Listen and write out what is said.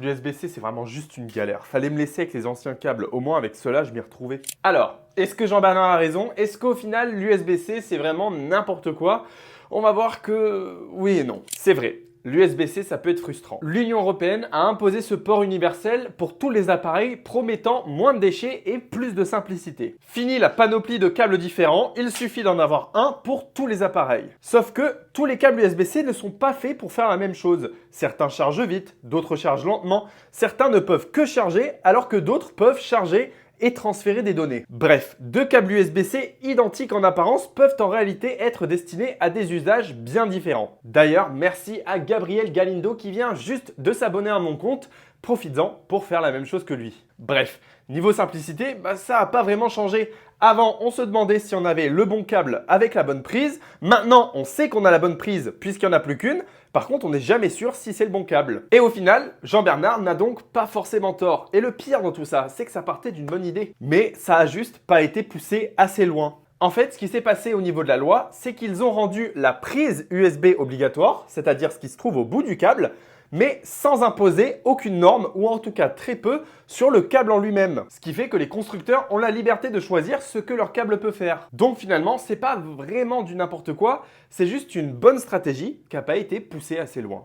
L'USB-C, c'est vraiment juste une galère. Fallait me laisser avec les anciens câbles. Au moins, avec cela, je m'y retrouvais. Alors, est-ce que Jean-Bernard a raison? Est-ce qu'au final, l'USB-C, c'est vraiment n'importe quoi? On va voir que oui et non. C'est vrai. L'USB-C, ça peut être frustrant. L'Union européenne a imposé ce port universel pour tous les appareils, promettant moins de déchets et plus de simplicité. Fini la panoplie de câbles différents, il suffit d'en avoir un pour tous les appareils. Sauf que tous les câbles USB-C ne sont pas faits pour faire la même chose. Certains chargent vite, d'autres chargent lentement, certains ne peuvent que charger alors que d'autres peuvent charger et transférer des données. Bref, deux câbles USB-C identiques en apparence peuvent en réalité être destinés à des usages bien différents. D'ailleurs, merci à Gabriel Galindo qui vient juste de s'abonner à mon compte. Profites-en pour faire la même chose que lui. Bref, niveau simplicité, ça n'a pas vraiment changé. Avant, on se demandait si on avait le bon câble avec la bonne prise. Maintenant, on sait qu'on a la bonne prise puisqu'il n'y en a plus qu'une. Par contre, on n'est jamais sûr si c'est le bon câble. Et au final, Jean-Bernard n'a donc pas forcément tort. Et le pire dans tout ça, c'est que ça partait d'une bonne idée. Mais ça a juste pas été poussé assez loin. En fait, ce qui s'est passé au niveau de la loi, c'est qu'ils ont rendu la prise USB obligatoire, c'est-à-dire ce qui se trouve au bout du câble, mais sans imposer aucune norme, ou en tout cas très peu, sur le câble en lui-même. Ce qui fait que les constructeurs ont la liberté de choisir ce que leur câble peut faire. Donc finalement, c'est pas vraiment du n'importe quoi, c'est juste une bonne stratégie qui n'a pas été poussée assez loin.